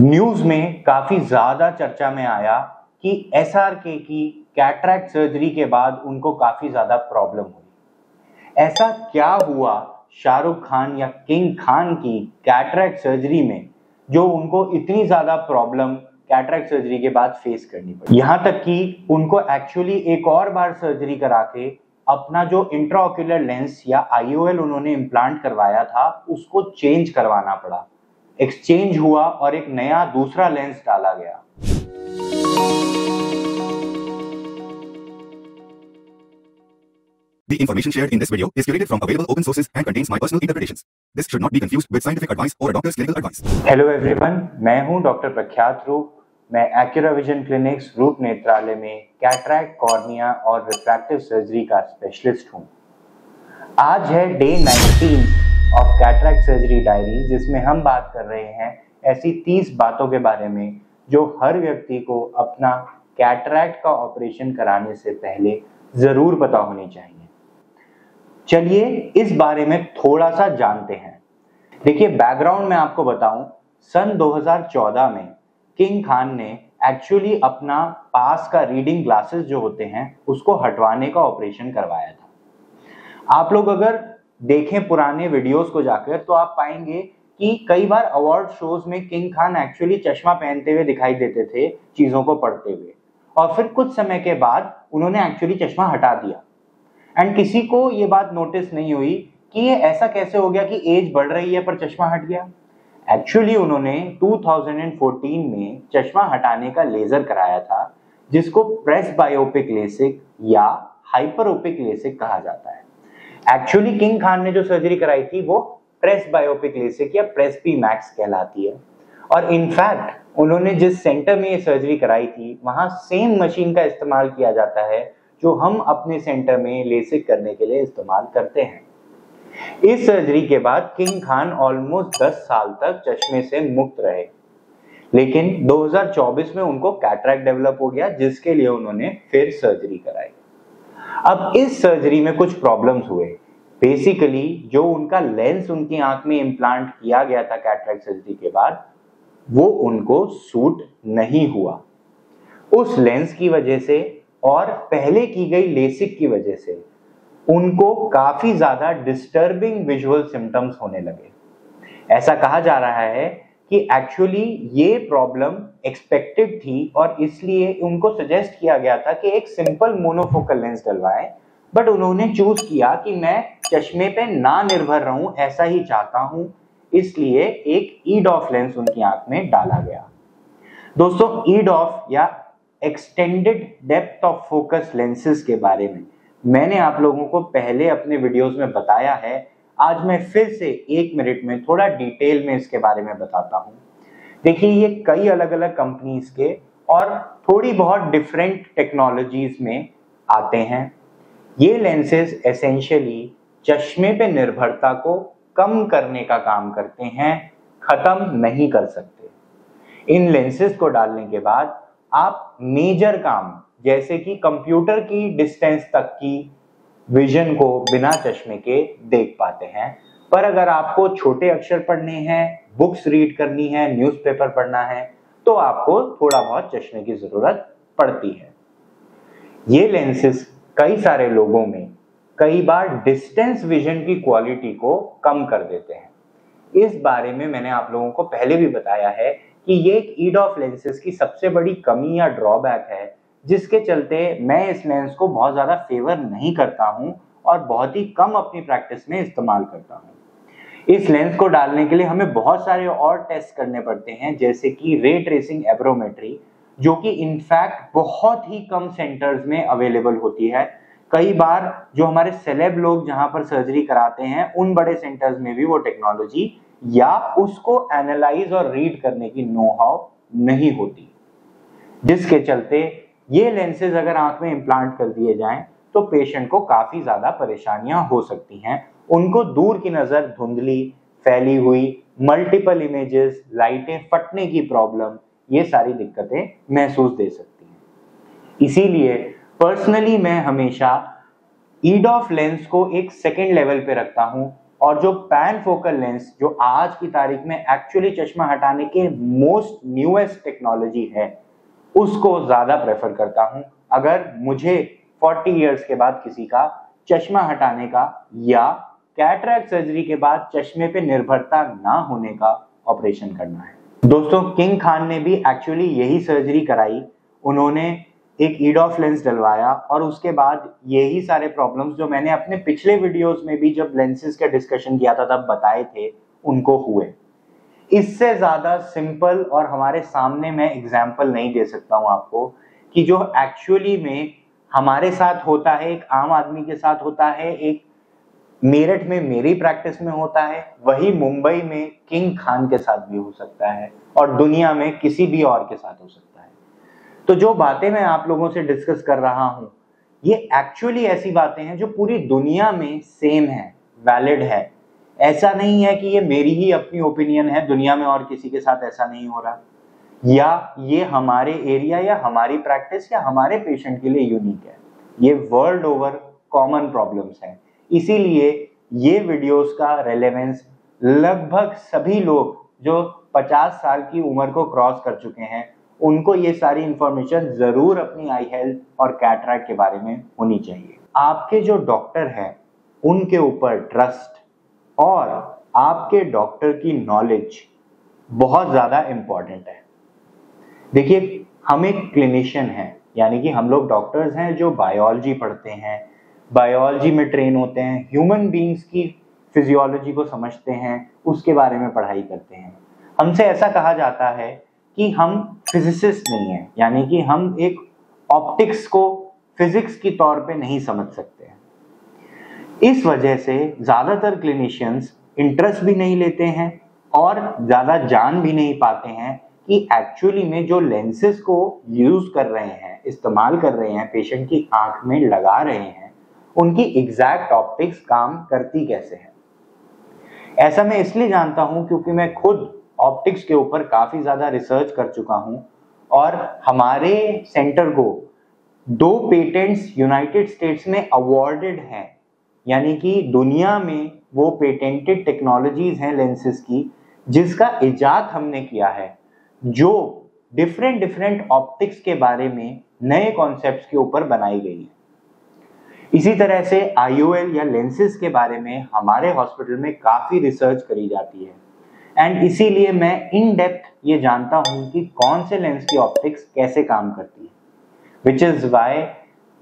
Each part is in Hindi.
न्यूज में काफी ज्यादा चर्चा में आया कि एसआरके की कैटरैक्ट सर्जरी के बाद उनको काफी ज्यादा प्रॉब्लम हुई। ऐसा क्या हुआ शाहरुख खान या किंग खान की कैटरैक्ट सर्जरी में जो उनको इतनी ज्यादा प्रॉब्लम कैटरैक्ट सर्जरी के बाद फेस करनी पड़ी। यहां तक कि उनको एक्चुअली एक और बार सर्जरी करा के अपना जो इंट्राओक्यूलर लेंस या आईओएल उन्होंने इम्प्लांट करवाया था उसको चेंज करवाना पड़ा। एक्सचेंज हुआ और एक नया दूसरा लेंस डाला गया। The information shared in this video is curated from available open sources and contains my personal interpretations. This should not be confused with scientific advice or a doctor's clinical advice. Hello everyone, मैं हूं डॉक्टर प्रख्यात रूप। मैं एक्यूरा विजन क्लिनिक्स रूप नेत्रालय में कैटरैक्ट, कॉर्निया और रिफ्रैक्टिव सर्जरी का स्पेशलिस्ट हूं। आज है day 19 of cataract surgery diary, जिसमें हम बात कर रहे हैं ऐसी 30 बातों के बारे में जो हर व्यक्ति को अपना कैटरैक्ट का ऑपरेशन कराने से पहले जरूर पता होनी चाहिए। चलिए इस बारे में थोड़ा सा जानते हैं। देखिए, बैकग्राउंड में आपको बताऊं, सन 2014 में किंग खान ने एक्चुअली अपना पास का रीडिंग ग्लासेस जो होते हैं उसको हटवाने का ऑपरेशन करवाया था। आप लोग अगर देखें पुराने वीडियोस को जाकर तो आप पाएंगे कि कई बार अवार्ड शोज में किंग खान एक्चुअली चश्मा पहनते हुए दिखाई देते थे चीजों को पढ़ते हुए, और फिर कुछ समय के बाद उन्होंने एक्चुअली चश्मा हटा दिया। एंड किसी को ये बात नोटिस नहीं हुई कि ये ऐसा कैसे हो गया कि एज बढ़ रही है पर चश्मा हट गया। एक्चुअली उन्होंने 2014 में चश्मा हटाने का लेजर कराया था, जिसको प्रेस बायोपिक लेसिक या हाइपरोपिक लेसिक कहा जाता है। एक्चुअली किंग खान ने जो सर्जरी कराई थी वो प्रेस बायोपिक लेसिक या प्रेस पी मैक्स कहलाती है। और इनफैक्ट उन्होंने जिस सेंटर में ये सर्जरी कराई थी वहां सेम मशीन का इस्तेमाल किया जाता है जो हम अपने सेंटर में लेसिक करने के लिए इस्तेमाल करते हैं। इस सर्जरी के बाद किंग खान ऑलमोस्ट 10 साल तक चश्मे से मुक्त रहे, लेकिन 2024 में उनको कैटरैक्ट डेवलप हो गया, जिसके लिए उन्होंने फिर सर्जरी कराई। अब इस सर्जरी में कुछ प्रॉब्लम्स हुए। बेसिकली जो उनका लेंस उनकी आंख में इम्प्लांट किया गया था कैटरैक्ट सर्जरी के बाद, वो उनको सूट नहीं हुआ। उस लेंस की वजह से और पहले की गई लेसिक की वजह से उनको काफी ज्यादा डिस्टर्बिंग विजुअल सिम्टम्स होने लगे। ऐसा कहा जा रहा है कि एक्चुअली ये प्रॉब्लम एक्सपेक्टेड थी और इसलिए उनको सजेस्ट किया गया था कि एक सिंपल मोनोफोकल लेंस डलवाएं, बट उन्होंने चूज किया कि मैं चश्मे पे ना निर्भर रहूं, ऐसा ही चाहता हूं, इसलिए एक ईडॉफ लेंस उनकी आंख में डाला गया। दोस्तों, ईडॉफ या extended depth of focus lenses के बारे में मैंने आप लोगों को पहले अपने वीडियोस में बताया है। आज मैं फिर से 1 मिनट में थोड़ा डिटेल में इसके बारे में बताता हूं। देखिए, ये कई अलग अलग कंपनीज के और थोड़ी बहुत डिफरेंट टेक्नोलॉजीज में आते हैं। ये लेंसेज एसेंशियली चश्मे पे निर्भरता को कम करने का काम करते हैं, खत्म नहीं कर सकते। इन लेंसेज को डालने के बाद आप मेजर काम जैसे कि कंप्यूटर की डिस्टेंस तक की विजन को बिना चश्मे के देख पाते हैं। पर अगर आपको छोटे अक्षर पढ़ने हैं, बुक्स रीड करनी है, न्यूज़पेपर पढ़ना है, तो आपको थोड़ा बहुत चश्मे की जरूरत पड़ती है। ये लेंसेज कई सारे लोगों में कई बार डिस्टेंस विजन की क्वालिटी को कम कर देते हैं। इस बारे में मैंने आप लोगों को पहले भी बताया है कि ये एक ईडॉफ लेंसेज की सबसे बड़ी कमी या ड्रॉबैक है, जिसके चलते मैं इस लेंस को बहुत ज्यादा फेवर नहीं करता हूं और बहुत ही कम अपनी प्रैक्टिस में इस्तेमाल करता हूं। इस लेंस को डालने के लिए हमें बहुत सारे और टेस्ट करने पड़ते हैं, जैसे कि रे ट्रेसिंग एब्रोमेट्री, जो कि इनफैक्ट बहुत ही कम सेंटर्स में अवेलेबल होती है। कई बार जो हमारे सेलेब लोग जहां पर सर्जरी कराते हैं उन बड़े सेंटर्स में भी वो टेक्नोलॉजी या उसको एनालाइज और रीड करने की नो हाउ नहीं होती, जिसके चलते ये लेंसेज अगर आंख में इम्प्लांट कर दिए जाएं तो पेशेंट को काफी ज्यादा परेशानियां हो सकती हैं। उनको दूर की नजर धुंधली, फैली हुई, मल्टीपल इमेजेस, लाइटें फटने की प्रॉब्लम, ये सारी दिक्कतें महसूस दे सकती हैं। इसीलिए पर्सनली मैं हमेशा ईडॉफ लेंस को एक सेकेंड लेवल पे रखता हूं, और जो पैन फोकल लेंस जो आज की तारीख में एक्चुअली चश्मा हटाने के मोस्ट न्यूएस्ट टेक्नोलॉजी है, उसको ज्यादा प्रेफर करता हूं अगर मुझे 40 इयर्स के बाद किसी का चश्मा हटाने का या कैटरैक्ट सर्जरी के बाद चश्मे पे निर्भरता ना होने का ऑपरेशन करना है। दोस्तों, किंग खान ने भी एक्चुअली यही सर्जरी कराई। उन्होंने एक ईडॉफ लेंस डलवाया और उसके बाद यही सारे प्रॉब्लम्स जो मैंने अपने पिछले वीडियोस में भी जब लेंसेज का डिस्कशन किया था तब बताए थे, उनको हुए। इससे ज्यादा सिंपल और हमारे सामने मैं एग्जाम्पल नहीं दे सकता हूं आपको कि जो एक्चुअली में हमारे साथ होता है, एक आम आदमी के साथ होता है, एक मेरठ में मेरी प्रैक्टिस में होता है, वही मुंबई में किंग खान के साथ भी हो सकता है और दुनिया में किसी भी और के साथ हो सकता है। तो जो बातें मैं आप लोगों से डिस्कस कर रहा हूं, ये एक्चुअली ऐसी बातें हैं जो पूरी दुनिया में सेम है, वैलिड है। ऐसा नहीं है कि ये मेरी ही अपनी ओपिनियन है, दुनिया में और किसी के साथ ऐसा नहीं हो रहा, या ये हमारे एरिया या हमारी प्रैक्टिस या हमारे पेशेंट के लिए यूनिक है। ये वर्ल्ड ओवर कॉमन प्रॉब्लम्स हैं। इसीलिए ये वीडियोस का रेलेवेंस लगभग सभी लोग जो 50 साल की उम्र को क्रॉस कर चुके हैं, उनको ये सारी इंफॉर्मेशन जरूर अपनी आई हेल्थ और कैटरैक्ट के बारे में होनी चाहिए। आपके जो डॉक्टर हैं उनके ऊपर ट्रस्ट और आपके डॉक्टर की नॉलेज बहुत ज्यादा इंपॉर्टेंट है। देखिए, हम एक क्लिनिशियन हैं, यानी कि हम लोग डॉक्टर्स हैं जो बायोलॉजी पढ़ते हैं, बायोलॉजी में ट्रेन होते हैं, ह्यूमन बींग्स की फिजियोलॉजी को समझते हैं, उसके बारे में पढ़ाई करते हैं। हमसे ऐसा कहा जाता है कि हम फिजिसिस्ट नहीं हैं, यानी कि हम एक ऑप्टिक्स को फिजिक्स की तौर पे नहीं समझ सकते हैं। इस वजह से ज्यादातर क्लिनिशियंस इंटरेस्ट भी नहीं लेते हैं और ज्यादा जान भी नहीं पाते हैं कि एक्चुअली में जो लेंसेज को यूज कर रहे हैं, इस्तेमाल कर रहे हैं, पेशेंट की आंख में लगा रहे हैं, उनकी एग्जैक्ट ऑप्टिक्स काम करती कैसे है। ऐसा मैं इसलिए जानता हूं क्योंकि मैं खुद ऑप्टिक्स के ऊपर काफी ज्यादा रिसर्च कर चुका हूं और हमारे सेंटर को 2 पेटेंट्स यूनाइटेड स्टेट्स में अवॉर्डेड हैं, यानी कि दुनिया में वो पेटेंटेड टेक्नोलॉजीज हैं लेंसेज की जिसका इजाद हमने किया है, जो डिफरेंट ऑप्टिक्स के बारे में नए कॉन्सेप्ट्स के ऊपर बनाई गई है। इसी तरह से IOL या लेंसेज के बारे में हमारे हॉस्पिटल में काफी रिसर्च करी जाती है एंड इसीलिए मैं इन डेप्थ ये जानता हूं कि कौन से लेंस की ऑप्टिक्स कैसे काम करती है, विच इज वाई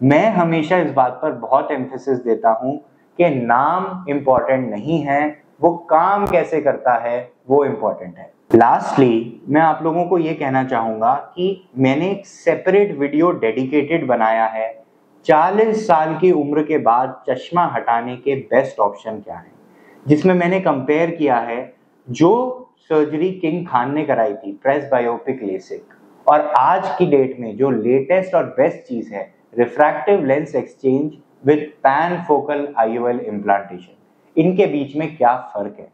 मैं हमेशा इस बात पर बहुत एम्फेसिस देता हूं कि नाम इंपॉर्टेंट नहीं है, वो काम कैसे करता है वो इंपॉर्टेंट है। लास्टली मैं आप लोगों को ये कहना चाहूंगा कि मैंने एक सेपरेट वीडियो डेडिकेटेड बनाया है 40 साल की उम्र के बाद चश्मा हटाने के बेस्ट ऑप्शन क्या है, जिसमें मैंने कंपेयर किया है जो सर्जरी किंग खान ने कराई थी, प्रेसबायोपिक लेसिक, और आज की डेट में जो लेटेस्ट और बेस्ट चीज है, refractive lens exchange with pan focal IOL implantation. इनके बीच में क्या फर्क है।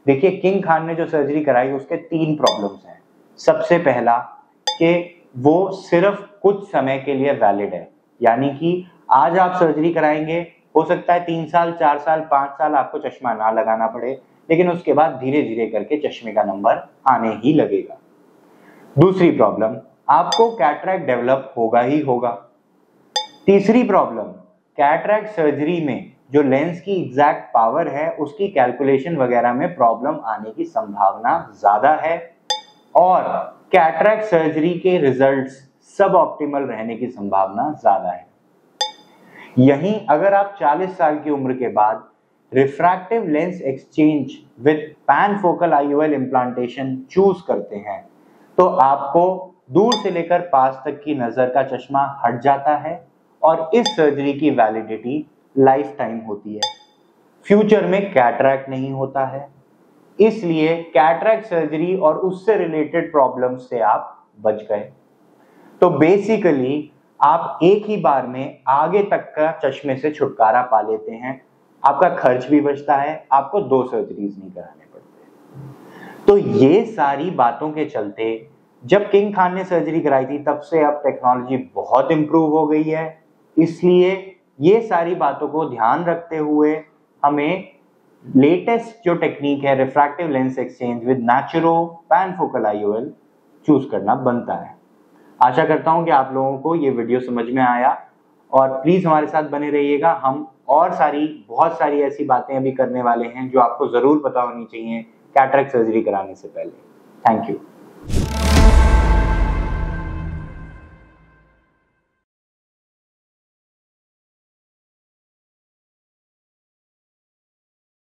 देखिए, किंग खान ने जो सर्जरी कराई उसके 3 प्रॉब्लम्स हैं। सबसे पहला कि वो सिर्फ कुछ समय के लिए वैलिड है, यानी कि आज आप सर्जरी कराएंगे, हो सकता है 3 साल 4 साल 5 साल आपको चश्मा ना लगाना पड़े, लेकिन उसके बाद धीरे धीरे करके चश्मे का नंबर आने ही लगेगा। दूसरी प्रॉब्लम, आपको कैटरैक्ट डेवलप होगा ही होगा। तीसरी प्रॉब्लम, कैटरैक्ट सर्जरी में जो लेंस की एग्जैक्ट पावर है उसकी कैलकुलेशन वगैरह में प्रॉब्लम आने की संभावना ज्यादा है और कैटरैक्ट सर्जरी के रिजल्ट्स सब ऑप्टिमल रहने की संभावना ज्यादा है। यहीं अगर आप 40 साल की उम्र के बाद refractive lens exchange with pan focal IOL implantation choose करते हैं तो आपको दूर से लेकर पास तक की नजर का चश्मा हट जाता है और इस सर्जरी की वैलिडिटी लाइफ टाइम होती है। फ्यूचर में कैटरैक्ट नहीं होता है, इसलिए कैटरैक्ट सर्जरी और उससे रिलेटेड प्रॉब्लम्स से आप बच गए। तो बेसिकली आप एक ही बार में आगे तक का चश्मे से छुटकारा पा लेते हैं, आपका खर्च भी बचता है, आपको 2 सर्जरीज नहीं कराने पड़ते। तो ये सारी बातों के चलते जब किंग खान ने सर्जरी कराई थी तब से अब टेक्नोलॉजी बहुत इंप्रूव हो गई है, इसलिए ये सारी बातों को ध्यान रखते हुए हमें लेटेस्ट जो टेक्निक है रिफ्रैक्टिव लेंस एक्सचेंज विद नेचुरो पैनफोकल IOL चूज करना बनता है। आशा करता हूं कि आप लोगों को ये वीडियो समझ में आया और प्लीज हमारे साथ बने रहिएगा। हम और बहुत सारी ऐसी बातें अभी करने वाले हैं जो आपको जरूर पता होनी चाहिए कैटरेक्ट सर्जरी कराने से पहले। Thank you.